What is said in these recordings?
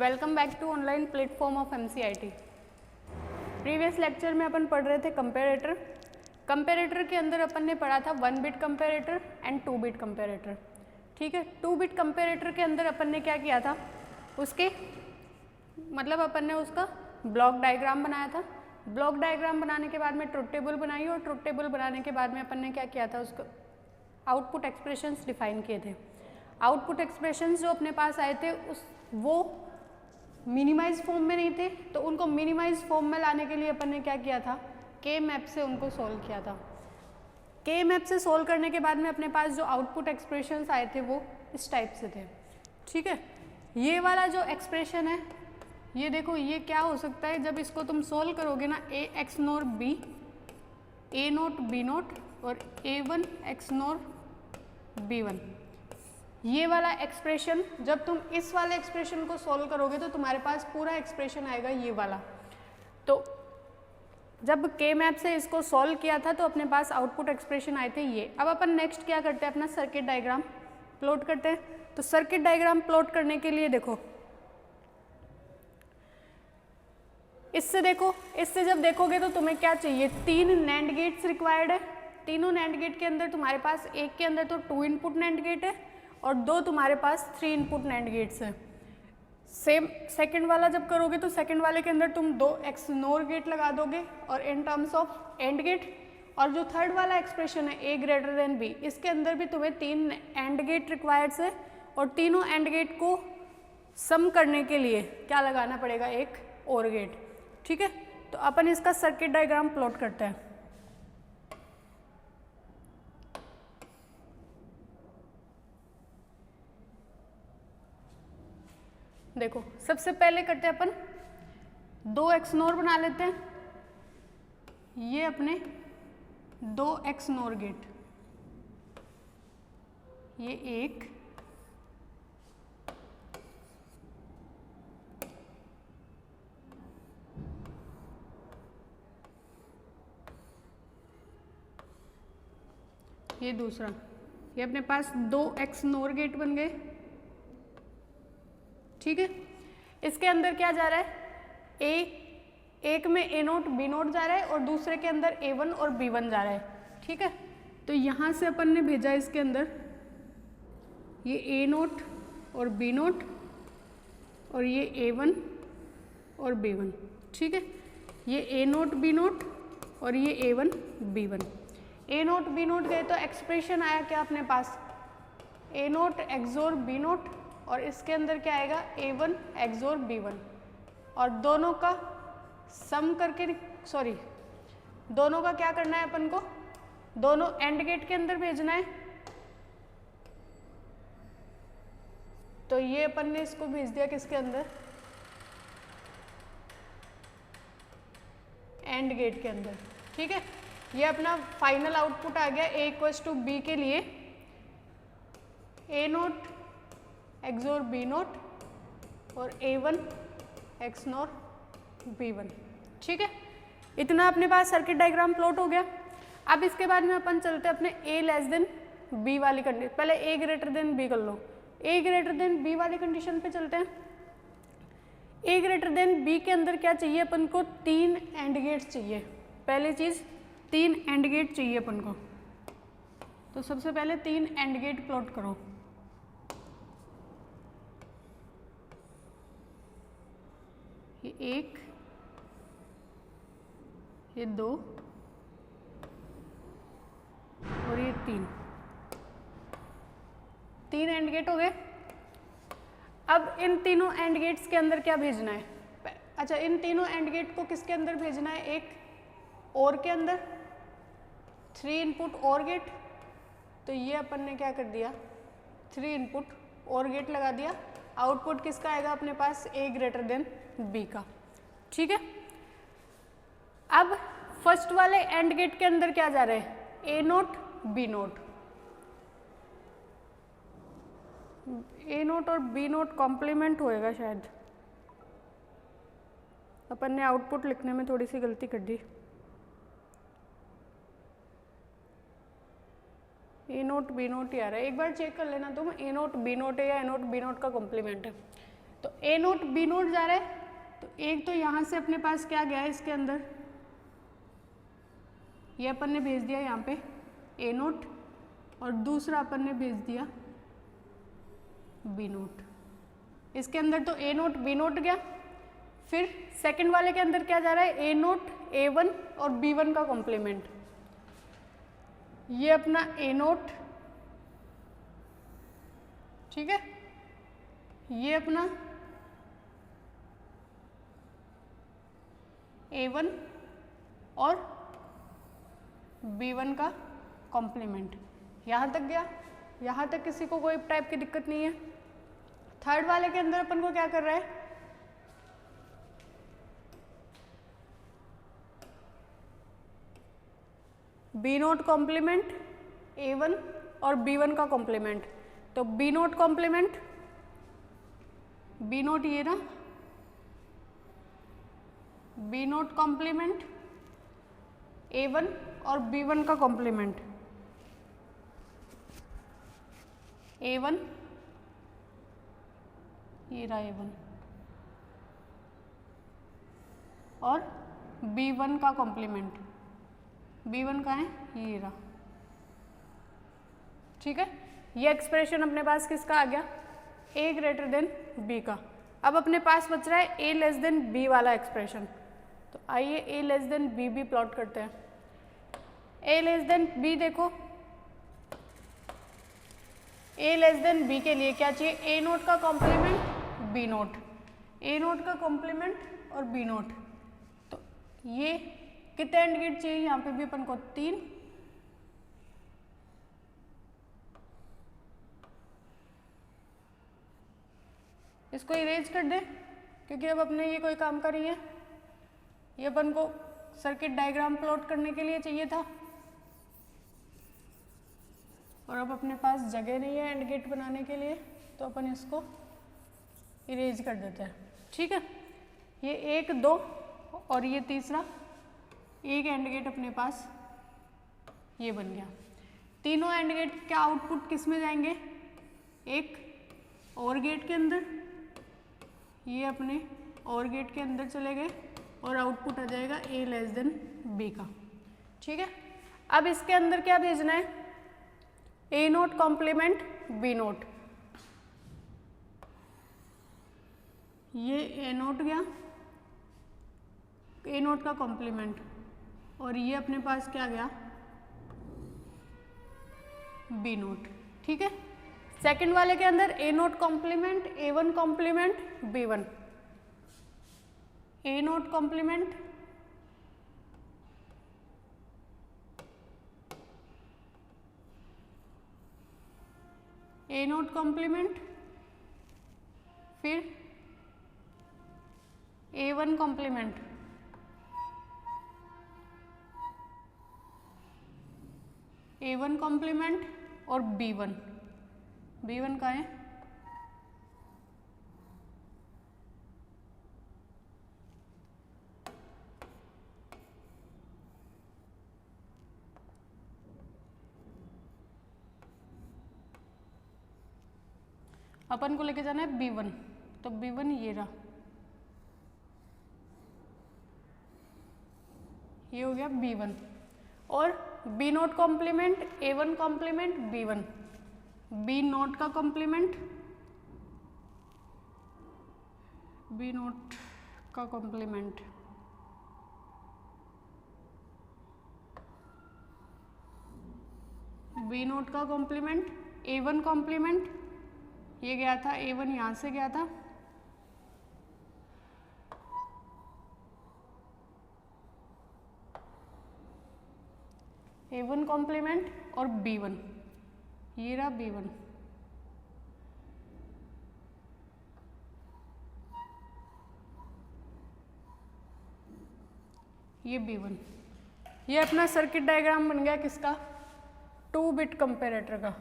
Welcome back to online platform of MCIT। Previous lecture में अपन पढ़ रहे थे कंपेरेटर। कंपेरेटर के अंदर अपन ने पढ़ा था 1 bit comparator and 2 bit comparator. ठीक है, 2 बिट कंपेरेटर के अंदर अपन ने क्या किया था, उसके मतलब अपन ने उसका ब्लॉक डायग्राम बनाया था। ब्लॉक डायग्राम बनाने के बाद में ट्रुथ टेबल बनाई और ट्रुथ टेबल बनाने के बाद में अपन ने क्या किया था, उसको आउटपुट एक्सप्रेशंस डिफाइन किए थे। आउटपुट एक्सप्रेशंस जो अपने पास आए थे वो मिनिमाइज फॉर्म में नहीं थे, तो उनको मिनिमाइज फॉर्म में लाने के लिए अपन ने क्या किया था, के मैप से उनको सोल्व किया था। के मैप से सोल्व करने के बाद में अपने पास जो आउटपुट एक्सप्रेशंस आए थे वो इस टाइप से थे। ठीक है, ये वाला जो एक्सप्रेशन है, ये देखो ये क्या हो सकता है, जब इसको तुम सोल्व करोगे ना, ए x NOR B, A note B not और A1 एक्स नोर B1, ये वाला एक्सप्रेशन जब तुम इस वाले एक्सप्रेशन को सोल्व करोगे तो तुम्हारे पास पूरा एक्सप्रेशन आएगा ये वाला। तो जब के मैप से इसको सॉल्व किया था तो अपने पास आउटपुट एक्सप्रेशन आए थे ये। अब अपन नेक्स्ट क्या करते हैं, अपना सर्किट डायग्राम प्लॉट करते हैं। तो सर्किट डायग्राम प्लॉट करने के लिए देखो, इससे देखो, इससे जब देखोगे तो तुम्हें क्या चाहिए, 3 नैंड गेट्स रिक्वायर्ड है। तीनों नैंड गेट के अंदर तुम्हारे पास एक के अंदर तो 2 इनपुट नैंड गेट है और 2 तुम्हारे पास 3 इनपुट नैंड गेट्स है। सेम सेकंड वाला जब करोगे तो सेकंड वाले के अंदर तुम 2 एक्सनोर गेट लगा दोगे और in terms of and gate. और जो थर्ड वाला एक्सप्रेशन है ए ग्रेटर देन बी, इसके अंदर भी तुम्हें 3 एंड गेट रिक्वायर्ड है और तीनों एंड गेट को सम करने के लिए क्या लगाना पड़ेगा, एक और गेट। ठीक है, तो अपन इसका सर्किट डायग्राम प्लॉट करते हैं। देखो सबसे पहले करते हैं अपन 2 एक्सनोर बना लेते हैं, ये अपने 2 एक्सनोर गेट, ये एक, ये दूसरा, ये अपने पास 2 एक्सनोर गेट बन गए। ठीक है, इसके अंदर क्या जा रहा है, एक में ए नोट बी नोट जा रहा है और दूसरे के अंदर A1 और B1 जा रहा है। ठीक है, तो यहाँ से अपन ने भेजा इसके अंदर ये ए नोट और बी नोट और ये A1 और B1। ठीक है, ये ए नोट बी नोट और ये A1 B1। ए नोट बी नोट गए तो एक्सप्रेशन आया क्या अपने पास, ए नोट एक्सोर बी नोट और इसके अंदर क्या आएगा, A1 एक्सोर B1। और दोनों का सम करके, सॉरी दोनों का क्या करना है अपन को, दोनों एंड गेट के अंदर भेजना है। तो ये अपन ने इसको भेज दिया किसके अंदर, एंड गेट के अंदर। ठीक है, ये अपना फाइनल आउटपुट आ गया A इक्वल्स टू B के लिए, A not XOR B not और A1 एक्सनोर B1। ठीक है, इतना अपने पास सर्किट डायग्राम प्लॉट हो गया। अब इसके बाद में अपन चलते हैं अपने A लेस देन B वाली कंडीशन, पहले A ग्रेटर देन B कर लो। A ग्रेटर देन B वाली कंडीशन पे चलते हैं। A ग्रेटर देन B के अंदर क्या चाहिए अपन को, 3 एंड गेट चाहिए। पहली चीज 3 एंड गेट चाहिए अपन को, तो सबसे पहले 3 एंड गेट प्लॉट करो। ये 1, ये 2 और ये 3 एंड गेट हो गए। अब इन तीनों एंड गेट्स के अंदर क्या भेजना है, अच्छा इन तीनों एंड गेट को किसके अंदर भेजना है, एक और के अंदर, 3 इनपुट और गेट। तो ये अपन ने क्या कर दिया, 3 इनपुट और गेट लगा दिया। आउटपुट किसका आएगा अपने पास, A ग्रेटर देन B का। ठीक है, अब फर्स्ट वाले एंड गेट के अंदर क्या जा रहा है, A note B note, A note और B नोट कॉम्प्लीमेंट होएगा शायद, अपन ने आउटपुट लिखने में थोड़ी सी गलती कर दी। A नोट B नोट ही आ रहा है, एक बार चेक कर लेना तुम, A नोट B नोट है या A नोट B नोट का कॉम्प्लीमेंट है। तो ए नोट बी नोट जा रहा है, तो एक तो यहाँ से अपने पास क्या गया है इसके अंदर, ये अपन ने भेज दिया यहाँ पे ए नोट, और दूसरा अपन ने भेज दिया बी नोट। इसके अंदर तो ए नोट बी नोट गया, फिर सेकंड वाले के अंदर क्या जा रहा है, ए नोट ए वन और बी वन का कॉम्प्लीमेंट। ये अपना ए नोट, ठीक है, ये अपना ए वन और बी वन का कॉम्प्लीमेंट। यहाँ तक गया, यहाँ तक किसी को कोई टाइप की दिक्कत नहीं है। थर्ड वाले के अंदर अपन को क्या कर रहा है, B note complement A one और बी वन का कॉम्प्लीमेंट। तो B note complement, B not ये ना, B note complement A one और बी वन का कॉम्प्लीमेंट, ए वन ये रहा ए वन और बी वन का कॉम्प्लीमेंट, बी वन का है ये रहा, ठीक है। ये एक्सप्रेशन अपने पास किसका आ गया, ए ग्रेटर देन बी का। अब अपने पास बच रहा है ए लेस देन बी वाला एक्सप्रेशन, तो आइए ए लेस देन बी भी प्लॉट करते हैं। ए लेस देन बी देखो, ए लेस देन बी के लिए क्या चाहिए, ए नोट का कॉम्प्लीमेंट बी नोट, ए नोट का कॉम्प्लीमेंट और बी नोट। तो ये कितने एंड गेट चाहिए, यहाँ पे भी अपन को 3। इसको इरेज कर दे क्योंकि अब अपने ये कोई काम का नहीं है, ये अपन को सर्किट डायग्राम प्लॉट करने के लिए चाहिए था, और अब अपने पास जगह नहीं है एंड गेट बनाने के लिए, तो अपन इसको इरेज कर देते हैं, ठीक है। ये 1 2 और ये तीसरा एक एंड गेट अपने पास ये बन गया। तीनों एंड गेट के आउटपुट किस में जाएंगे, एक और गेट के अंदर, ये अपने और गेट के अंदर चले गए और आउटपुट आ जाएगा ए लेस देन बी का, ठीक है। अब इसके अंदर क्या भेजना है, ए नोट कॉम्प्लीमेंट बी नोट, ये ए नोट गया, ए नोट का कॉम्प्लीमेंट, और ये अपने पास क्या गया, बी नोट, ठीक है। सेकंड वाले के अंदर A naught complement A one complement B one, A naught complement A naught complement, फिर A one complement, A one complement और बी वन, बी वन का है अपन को लेके जाना है बी वन, तो बी वन ये रहा, ये हो गया बी वन, और B note complement A one complement B one, B naught का कॉम्प्लीमेंट बी नोट का कॉम्प्लीमेंट, बी नोट का कॉम्प्लीमेंट ए वन कॉम्प्लीमेंट, ये गया था ए वन यहाँ से गया था, ए वन कॉम्प्लीमेंट और बी वन, ये रहा बी वन, ये बी वन। ये अपना सर्किट डायग्राम बन गया किसका, 2 बिट कंपेरेटर का।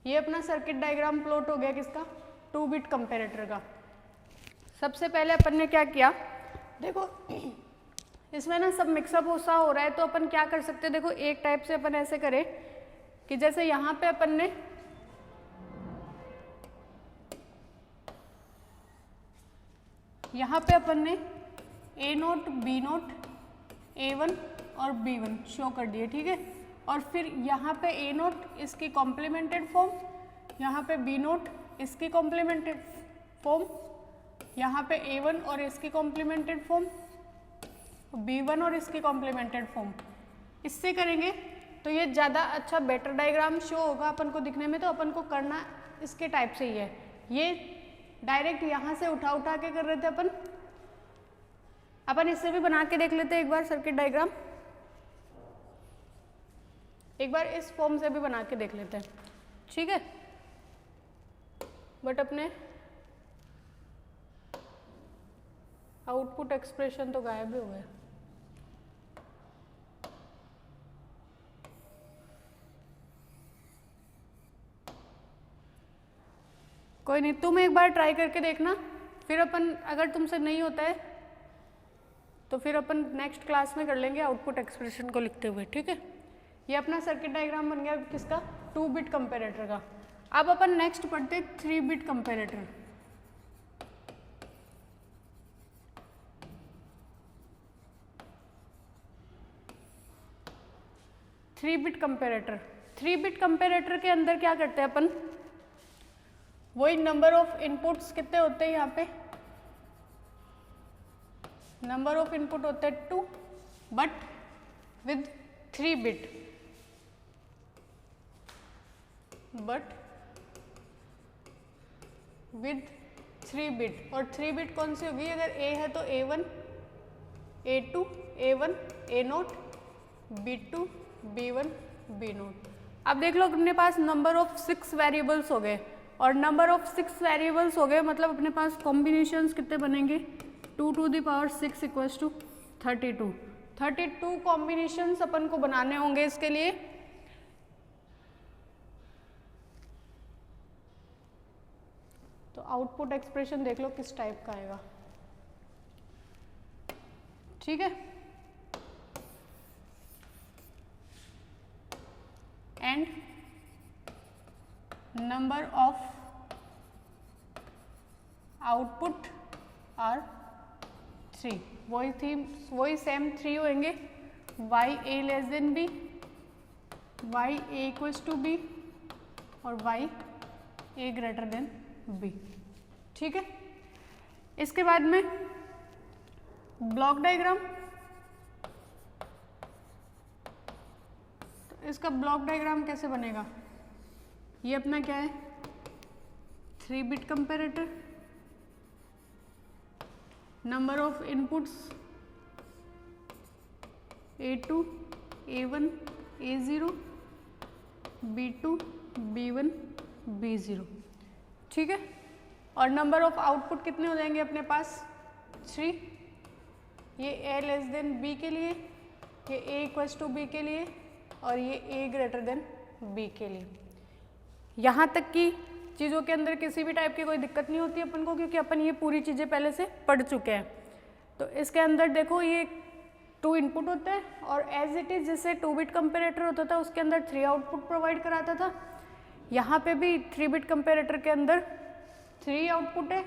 ये अपना सर्किट डायग्राम प्लॉट हो गया किसका, 2 बिट कंपेरेटर का। सबसे पहले अपन ने क्या किया, देखो इसमें ना सब मिक्सअप सा हो रहा है, तो अपन क्या कर सकते हैं, देखो एक टाइप से अपन ऐसे करें कि जैसे यहाँ पे अपन ने ए नोट, बी नोट, A1 और B1 शो कर दिए, ठीक है। और फिर यहाँ पे A नोट इसकी कॉम्प्लीमेंटेड फॉर्म, यहाँ पे B नोट इसकी कॉम्प्लीमेंटेड फॉर्म, यहाँ पे A1 और इसकी कॉम्प्लीमेंटेड फॉर्म, B1 और इसकी कॉम्प्लीमेंटेड फॉर्म। इससे करेंगे तो ये ज़्यादा अच्छा बेटर डायग्राम शो होगा अपन को दिखने में। तो अपन को करना इसके टाइप से ही है, ये डायरेक्ट यहाँ से उठा के कर रहे थे अपन इससे भी बना के देख लेते हैं एक बार सर्किट डायग्राम, एक बार इस फॉर्म से भी बना के देख लेते हैं, ठीक है। बट अपने आउटपुट एक्सप्रेशन तो गायब ही हो गए। कोई नहीं, तुम एक बार ट्राई करके देखना, फिर अपन अगर तुमसे नहीं होता है तो फिर अपन नेक्स्ट क्लास में कर लेंगे आउटपुट एक्सप्रेशन को लिखते हुए, ठीक है। ये अपना सर्किट डायग्राम बन गया किसका, 2 बिट कंपेरेटर का। अब अपन नेक्स्ट पढ़ते 3 bit comparator. Three bit comparator के अंदर क्या करते हैं अपन, वही नंबर ऑफ इनपुट्स कितने होते हैं, यहाँ पे नंबर ऑफ इनपुट होते हैं 2 but with 3 bit, but with 3 bit. और 3 बिट कौन सी होगी, अगर A है तो A1, A2, A1, A note, B2, B1, B note. अब देख लो अपने पास नंबर ऑफ 6 वेरिएबल्स हो गए, और नंबर ऑफ 6 वेरिएबल्स हो गए मतलब अपने पास कॉम्बिनेशंस कितने बनेंगे, 2 to the power 6 equals to 32। 32 combinations अपन को बनाने होंगे इसके लिए। तो आउटपुट एक्सप्रेशन देख लो किस टाइप का आएगा, ठीक है। And number of output are 3, वही सेम 3 होंगे, Y A less than B, Y A equals to B और Y A greater than B, ठीक है। इसके बाद में ब्लॉक डायग्राम, तो इसका ब्लॉक डायग्राम कैसे बनेगा, ये अपना क्या है 3 bit comparator, number of inputs A2, A1, A0, B2, B1, B0, ठीक है। और नंबर ऑफ आउटपुट कितने हो जाएंगे अपने पास 3, ये A लेस देन B के लिए, ये A इक्वल्स टू B के लिए और ये A ग्रेटर देन B के लिए। यहाँ तक की चीज़ों के अंदर किसी भी टाइप की कोई दिक्कत नहीं होती अपन को, क्योंकि अपन ये पूरी चीज़ें पहले से पढ़ चुके हैं। तो इसके अंदर देखो ये 2 इनपुट होते हैं और एज इट इज़ जैसे 2 बिट कंपेरेटर होता था उसके अंदर 3 आउटपुट प्रोवाइड कराता था, यहाँ पे भी 3 बिट कंपेरेटर के अंदर 3 आउटपुट है,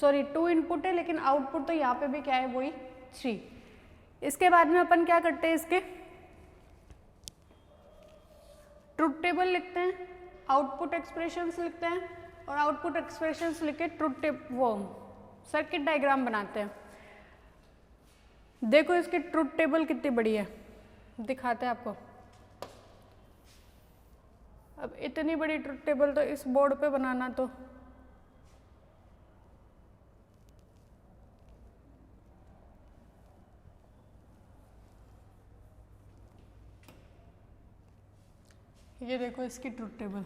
सॉरी 2 इनपुट है, लेकिन आउटपुट तो यहाँ पे भी क्या है वही 3। इसके बाद में अपन क्या करते हैं, इसके ट्रुथ टेबल लिखते हैं, आउटपुट एक्सप्रेशंस लिखते हैं और आउटपुट एक्सप्रेशंस लिख के ट्रुथ टेबल वो सर्किट डायग्राम बनाते हैं। देखो इसकी ट्रुथ टेबल कितनी बड़ी है, दिखाते हैं आपको। अब इतनी बड़ी ट्रुथ टेबल तो इस बोर्ड पे बनाना तो ये देखो इसकी ट्रुथ टेबल,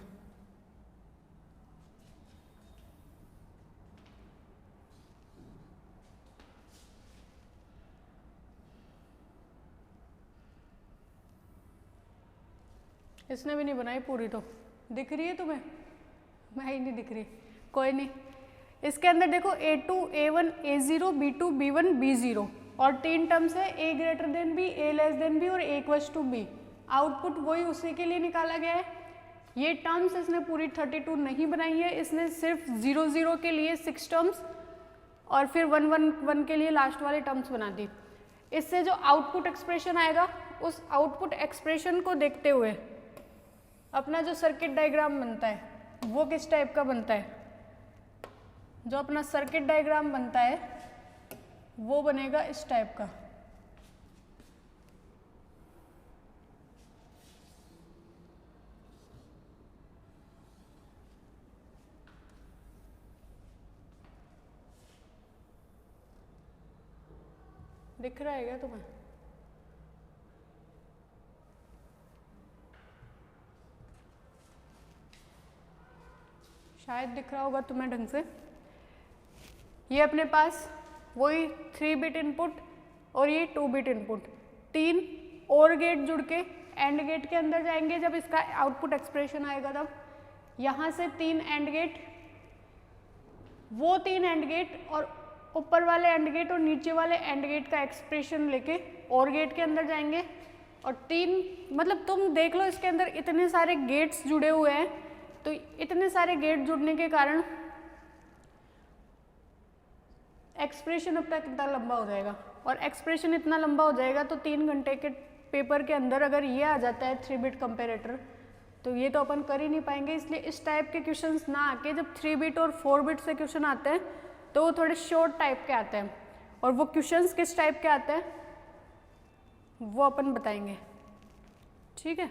इसने भी नहीं बनाई पूरी, तो दिख रही है तुम्हें, मैं ही नहीं दिख रही, कोई नहीं। इसके अंदर देखो A2, A1, A0, B2, B1, B0 और 3 टर्म्स है a greater than b, a less than b और a equals to b। Output वही उसी के लिए निकाला गया है। ये टर्म्स इसने पूरी 32 नहीं बनाई है, इसने सिर्फ 0 0 के लिए 6 टर्म्स और फिर 1 1 1 के लिए लास्ट वाले टर्म्स बना दी। इससे जो आउटपुट एक्सप्रेशन आएगा उस आउटपुट एक्सप्रेशन को देखते हुए अपना जो सर्किट डायग्राम बनता है वो किस टाइप का बनता है। जो अपना सर्किट डायग्राम बनता है वो बनेगा इस टाइप का। दिख रहा है क्या तुम्हें? शायद दिख रहा होगा तुम्हें ढंग से। ये अपने पास वही 3 बिट इनपुट और ये 2 बिट इनपुट, 3 और गेट जुड़ के एंड गेट के अंदर जाएंगे जब इसका आउटपुट एक्सप्रेशन आएगा तब। यहाँ से 3 एंड गेट, वो 3 एंड गेट और ऊपर वाले एंड गेट और नीचे वाले एंड गेट का एक्सप्रेशन लेके और गेट के अंदर जाएंगे। और 3 मतलब तुम देख लो इसके अंदर इतने सारे गेट्स जुड़े हुए हैं, तो इतने सारे गेट जुड़ने के कारण एक्सप्रेशन अब तक इतना लंबा हो जाएगा। और एक्सप्रेशन इतना लंबा हो जाएगा तो 3 घंटे के पेपर के अंदर अगर ये आ जाता है 3 बिट कंपेरेटर तो ये तो अपन कर ही नहीं पाएंगे। इसलिए इस टाइप के क्वेश्चंस ना आके जब 3 बिट और 4 बिट से क्वेश्चन आते हैं तो वो थोड़े शॉर्ट टाइप के आते हैं। और वो क्वेश्चंस किस टाइप के आते हैं वो अपन बताएंगे, ठीक है।